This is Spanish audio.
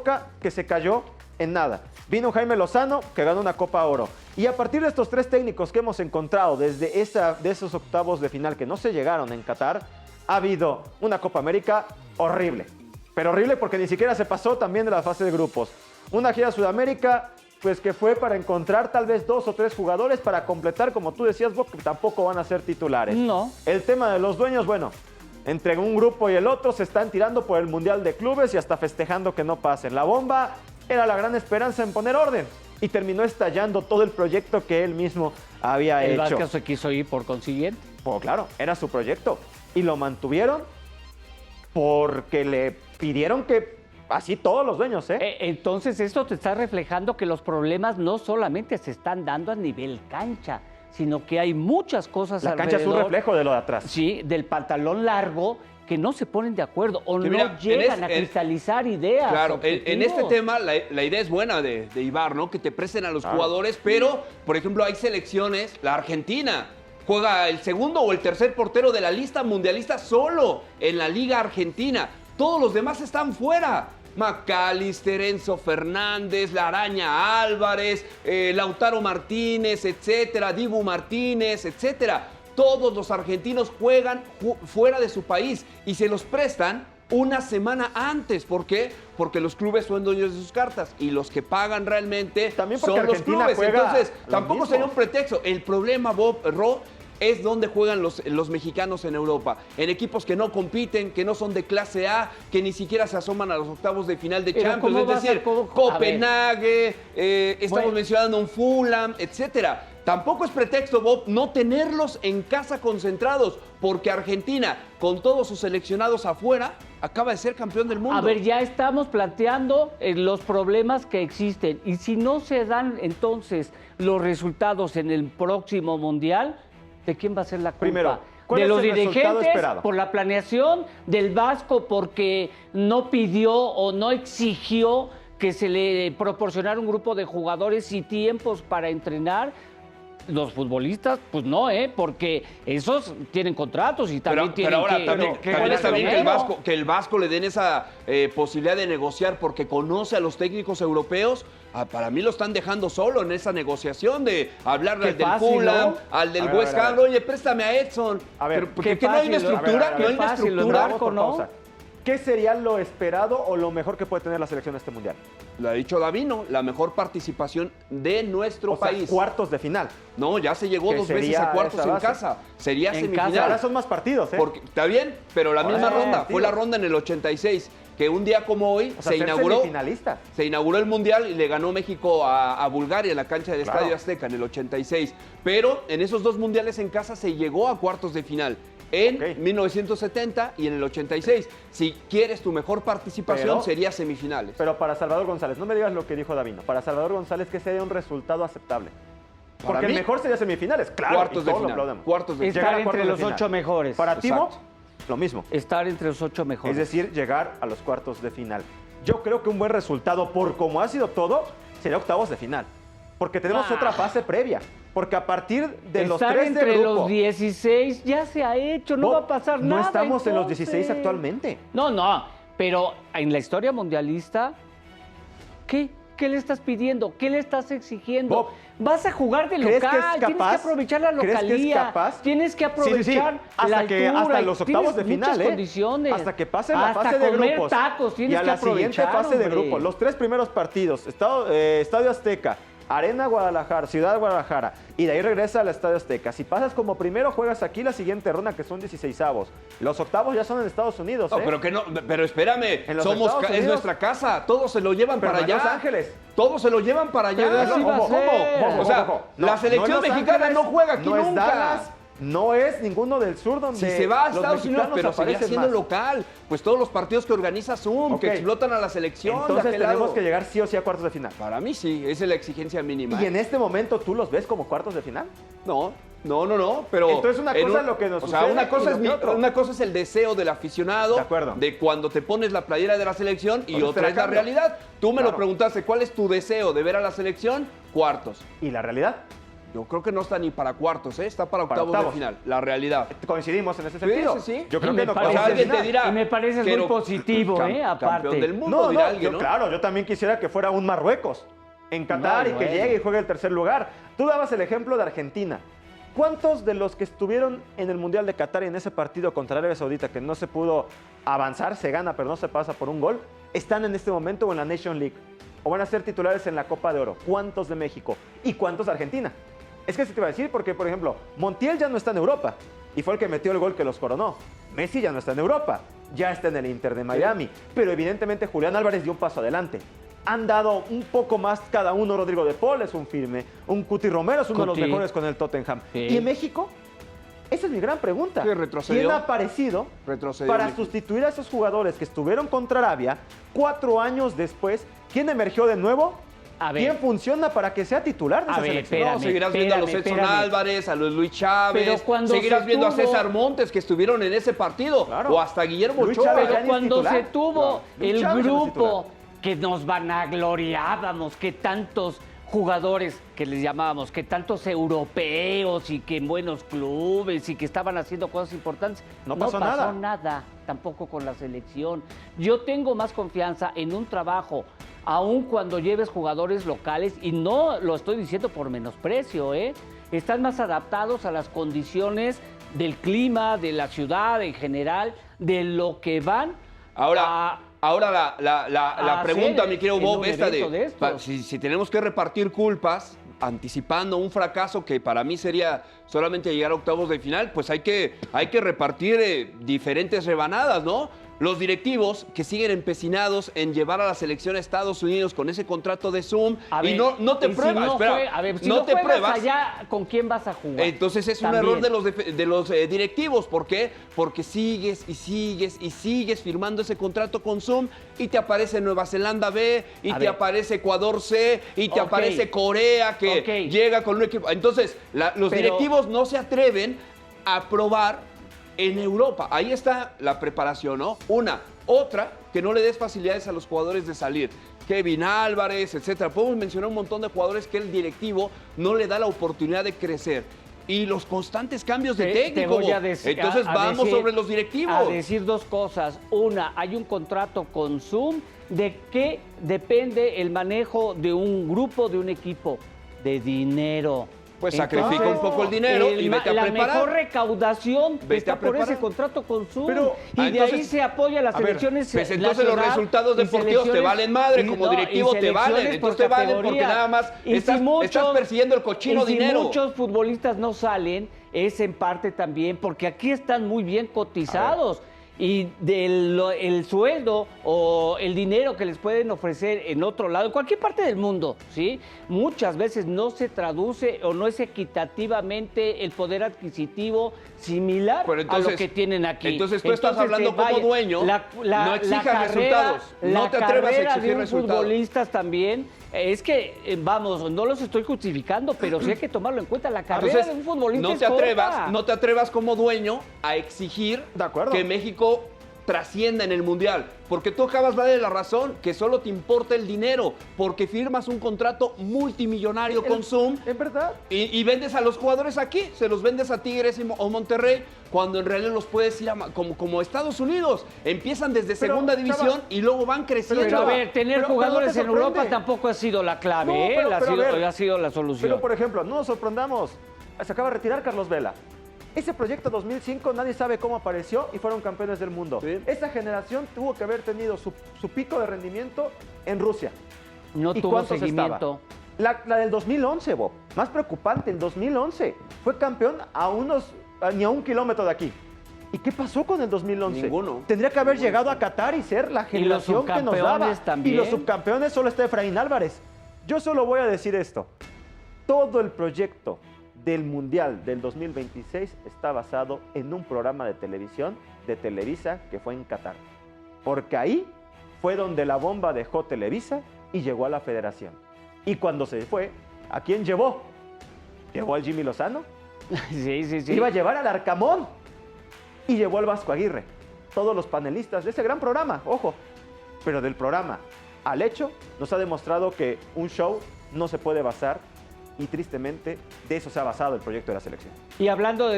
Boca, que se cayó en nada. Vino Jaime Lozano, que ganó una Copa Oro. Y a partir de estos 3 técnicos que hemos encontrado desde de esos octavos de final que no se llegaron en Qatar, ha habido una Copa América horrible. Pero horrible porque ni siquiera se pasó también de la fase de grupos. Una gira a Sudamérica, pues que fue para encontrar tal vez 2 o 3 jugadores para completar, como tú decías, Bob, que tampoco van a ser titulares. No. El tema de los dueños, bueno, entre un grupo y el otro se están tirando por el Mundial de Clubes y hasta festejando que no pasen. La bomba era la gran esperanza en poner orden y terminó estallando todo el proyecto que él mismo había El hecho. Vasco se quiso ir por consiguiente. Pues claro, era su proyecto y lo mantuvieron porque le pidieron que así todos los dueños, ¿eh? Entonces esto te está reflejando que los problemas no solamente se están dando a nivel cancha, sino que hay muchas cosas La alrededor. cancha es un reflejo de lo de atrás. Sí, del pantalón largo, que no se ponen de acuerdo o Que no mira, llegan a cristalizar ideas. Claro, en este objetivos. tema la idea es buena de Ibar, ¿no? Que te presten a los jugadores, pero, por ejemplo, hay selecciones, la Argentina juega el segundo o el tercer portero de la lista mundialista solo en la Liga Argentina. Todos los demás están fuera. McAllister, Enzo Fernández, La Araña Álvarez, Lautaro Martínez, etcétera, Dibu Martínez, etcétera. Todos los argentinos juegan fuera de su país y se los prestan una semana antes. ¿Por qué? Porque los clubes son dueños de sus cartas y los que pagan realmente También porque son los Argentina clubes. juega Entonces, lo tampoco mismo. sería un pretexto. El problema, Ro, es donde juegan los mexicanos en Europa. En equipos que no compiten, que no son de clase A, que ni siquiera se asoman a los octavos de final de Pero Champions. ¿cómo Es vas a- decir, cómo- a Copenhague, estamos Bueno. mencionando un Fulham, etcétera. Tampoco es pretexto, Bob, no tenerlos en casa concentrados, porque Argentina, con todos sus seleccionados afuera, acaba de ser campeón del mundo. A ver, ya estamos planteando los problemas que existen. Y si no se dan entonces los resultados en el próximo Mundial, ¿de quién va a ser la culpa? Primero, ¿cuál de es los el resultado dirigentes esperado? por la planeación, del Vasco porque no pidió o no exigió que se le proporcionara un grupo de jugadores y tiempos para entrenar. Los futbolistas, pues no, porque esos tienen contratos y también tienen ahora que... también, que también ganar está bien dinero. que el Vasco le den esa posibilidad de negociar porque conoce a los técnicos europeos. Para mí lo están dejando solo en esa negociación de hablarle Qué al del fácil, Fulham, ¿no? al del A ver, West a ver. Ham. Oye, préstame a Edson. A ver, Pero, porque qué no hay una fácil, ¿no? estructura, A ver, no hay qué una fácil, estructura. Vasco, Por ¿no? pausa. ¿Qué sería lo esperado o lo mejor que puede tener la selección en este mundial? Lo ha dicho Davino, la mejor participación de nuestro O sea, país. cuartos de final. No, ya se llegó Que 2 veces sería a cuartos esa en base. casa. Sería En semifinal. casa. Ahora son más partidos, ¿eh? Porque, está bien, pero la Ahora misma son ronda. partidos. Fue la ronda en el 86, que un día como hoy O sea, se ser inauguró. semifinalista. Se inauguró el Mundial y le ganó México a Bulgaria en la cancha del Claro. Estadio Azteca en el 86. Pero en esos 2 mundiales en casa se llegó a cuartos de final. En Ok. 1970 y en el 86. Si quieres tu mejor participación, Pero- sería semifinales. Pero para Salvador González, no me digas lo que dijo Davino. Para Salvador González, que sería un resultado aceptable. Para Porque mí, el mejor sería semifinales, claro. cuartos y de todos lo final. aplaudimos. Cuartos de Estar Llegar a entre cuartos de los final. 8 mejores. Para Timo, Exacto. lo mismo. Estar entre los 8 mejores. Es decir, llegar a los cuartos de final. Yo creo que un buen resultado, por como ha sido todo, sería octavos de final. Porque tenemos otra fase previa. Porque a partir de los Estar 3 entre de grupo... los 16 ya se ha hecho, no Bob, va a pasar no nada. estamos en los entonces. 16 actualmente. No, pero en la historia mundialista, ¿qué? ¿Qué le estás pidiendo? ¿Qué le estás exigiendo? Bob, Vas a jugar de ¿crees que es local, tienes que capaz? aprovechar la ¿Crees que es localía, capaz? tienes que Sí, aprovechar hasta la que altura, hasta los octavos de tienes final, muchas condiciones. Hasta que pase la Hasta fase de comer grupos. tacos, tienes y a que la siguiente aprovechar, fase de hombre. grupos, los 3 primeros partidos, Estadio Azteca, Arena Guadalajara, Ciudad Guadalajara, y de ahí regresa al Estadio Azteca. Si pasas como primero, juegas aquí la siguiente ronda, que son 16avos. Los octavos ya son en Estados Unidos, No, ¿eh? pero espérame, En los Estados es Unidos. nuestra casa, todos se lo llevan Pero para no en allá. Los Ángeles. Todos se lo llevan para allá. Pero así va a ser. O sea, la No, selección no en Los mexicana Ángeles, no juega aquí no es nunca. Dallas, no es ninguno del sur donde Si se va a los Estados Unidos, mexicanos pero seguirá aparecen siendo más. local. Pues todos los partidos que organiza Zoom, Ok. que explotan a la selección. de Entonces aquel tenemos lado. que llegar sí o sí a cuartos de final. Para mí sí, esa es la exigencia mínima. ¿Y en este momento tú los ves como cuartos de final? No, pero... Entonces una en cosa es lo que nos O sea, sucede una cosa, y lo que otro. una cosa es el deseo del aficionado, De acuerdo. de cuando te pones la playera de la selección, y Entonces, otra es la cambio. realidad. Tú me Claro. lo preguntaste, ¿cuál es tu deseo de ver a la selección? Cuartos. ¿Y la realidad? Yo creo que no está ni para cuartos, ¿eh? Está para octavos de final, la realidad. Coincidimos en ese sentido. Sí. Yo creo Y que me no parece- O sea, alguien te dirá. y me parece pero muy positivo, aparte. Campeón del mundo, No, dirá no, alguien, ¿no? claro, yo también quisiera que fuera un Marruecos en Qatar y que bueno. llegue y juegue el tercer lugar. Tú dabas el ejemplo de Argentina. ¿Cuántos de los que estuvieron en el Mundial de Qatar y en ese partido contra Arabia Saudita que no se pudo avanzar, se gana pero no se pasa por un gol, están en este momento o en la Nation League? ¿O van a ser titulares en la Copa de Oro? ¿Cuántos de México? ¿Y cuántos de Argentina? Es que se te iba a decir porque, por ejemplo, Montiel ya no está en Europa y fue el que metió el gol que los coronó. Messi ya no está en Europa, ya está en el Inter de Miami. Pero evidentemente Julián Álvarez dio un paso adelante. Han dado un poco más cada uno. Rodrigo de Paul es un firme, un Cuti Romero es uno de los Cuti. mejores con el Tottenham. Sí. ¿Y en México? Esa es mi gran pregunta. Sí, retrocedió. ¿Quién ha aparecido Retrocedió para México. sustituir a esos jugadores que estuvieron contra Arabia 4 años después? ¿Quién emergió de nuevo? A ver. ¿Quién funciona para que sea titular de A esa ver, selección? espérame, No, seguirás viendo a los Edson espérame. Álvarez, a los Luis Chávez, Pero cuando seguirás se viendo a tuvo- César Montes que estuvieron en ese partido, Claro. o hasta Guillermo Luis Ochoa. Chávez ya Pero ni es cuando titular. se tuvo No, Luis el Chávez ya no es grupo que nos vanagloriábamos, que tantos jugadores que les llamábamos, que tantos europeos y que en buenos clubes y que estaban haciendo cosas importantes, No pasó nada. tampoco con la selección. Yo tengo más confianza en un trabajo, aun cuando lleves jugadores locales, y no lo estoy diciendo por menosprecio, están más adaptados a las condiciones del clima, de la ciudad en general, de lo que van a... Ahora la hacer pregunta, mi querido en Bob, un esta evento de estos. si tenemos que repartir culpas, anticipando un fracaso que para mí sería solamente llegar a octavos de final, pues hay que repartir diferentes rebanadas, ¿no? Los directivos que siguen empecinados en llevar a la selección a Estados Unidos con ese contrato de Zoom A y ver, no te y si pruebas, no espera, jue- a ver, si no no te juegas pruebas. allá, ¿con quién vas a jugar? Entonces es un También. error de los directivos. ¿Por qué? Porque sigues y sigues y sigues firmando ese contrato con Zoom y te aparece Nueva Zelanda B y A te ver. aparece Ecuador C y te Ok. aparece Corea que Ok. llega con un equipo. Entonces los Pero- directivos no se atreven a probar en Europa. Ahí está la preparación, ¿no? Otra, que no le des facilidades a los jugadores de salir. Kevin Álvarez, etcétera. Podemos mencionar un montón de jugadores que el directivo no le da la oportunidad de crecer. Y los constantes cambios de Te técnico. voy a Bob. decir- Entonces a vamos decir- sobre los directivos. A decir dos cosas. Una, hay un contrato con Zoom. ¿De qué depende el manejo de un grupo, de un equipo? De dinero. Pues sacrifica un poco el dinero y vete a la preparar. mejor recaudación Vete está a por ese preparar. contrato con Zoom. Pero- y de entonces- ahí se apoya a las a ver, selecciones. Pues entonces los nacional resultados y deportivos te selecciones- valen madre, y como no, directivo y te valen. selecciones por Entonces te valen porque categoría. nada más Y si estás persiguiendo el cochino y si dinero. muchos futbolistas no salen, es en parte también porque aquí están muy bien cotizados. Y el sueldo o el dinero que les pueden ofrecer en otro lado, en cualquier parte del mundo, ¿sí? Muchas veces no se traduce o no es equitativamente el poder adquisitivo similar Pero a entonces- lo que tienen aquí. entonces tú estás hablando como dueño, no exijas carrera- resultados, no te atrevas a carrera exigir de un resultados. futbolistas también, es que, vamos, no los estoy justificando, pero sí hay que tomarlo en cuenta. La carrera Entonces, de un futbolista no es te atrevas, corta. no te atrevas como dueño a exigir De acuerdo. que México trascienda en el Mundial. Porque tú acabas de darle la razón, que solo te importa el dinero, porque firmas un contrato multimillonario con Zoom ¿En verdad? y vendes a los jugadores aquí, se los vendes a Tigres o Monterrey, cuando en realidad los puedes ir como Estados Unidos. Empiezan desde Pero, segunda división Chava, y luego van creciendo. Pero a ver, tener Pero- pero jugadores no te en Europa sorprende. tampoco ha sido la clave, No, ¿eh? pero a ver, ha sido la solución. Pero, por ejemplo, no nos sorprendamos. Se acaba de retirar Carlos Vela. Ese proyecto 2005 nadie sabe cómo apareció y fueron campeones del mundo. Sí. Esa generación tuvo que haber tenido su pico de rendimiento en Rusia. no ¿Y tuvo cuántos seguimiento. estaba? La del 2011, Bob. Más preocupante, en 2011. Fue campeón ni a 1 kilómetro de aquí. ¿Y qué pasó con el 2011? Ninguno. Tendría que haber llegado a Qatar y ser la generación que nos daba. subcampeones también. Y los subcampeones solo está Efraín Álvarez. Yo solo voy a decir esto. Todo el proyecto del Mundial del 2026 está basado en un programa de televisión de Televisa que fue en Qatar. Porque ahí fue donde la bomba dejó Televisa y llegó a la federación. Y cuando se fue, ¿a quién llevó? ¿Llevó al Jimmy Lozano? Sí. Iba a llevar al Arcamón y llevó al Vasco Aguirre. Todos los panelistas de ese gran programa, ojo. Pero del programa al hecho nos ha demostrado que un show no se puede basar y tristemente de eso se ha basado el proyecto de la selección. Y hablando de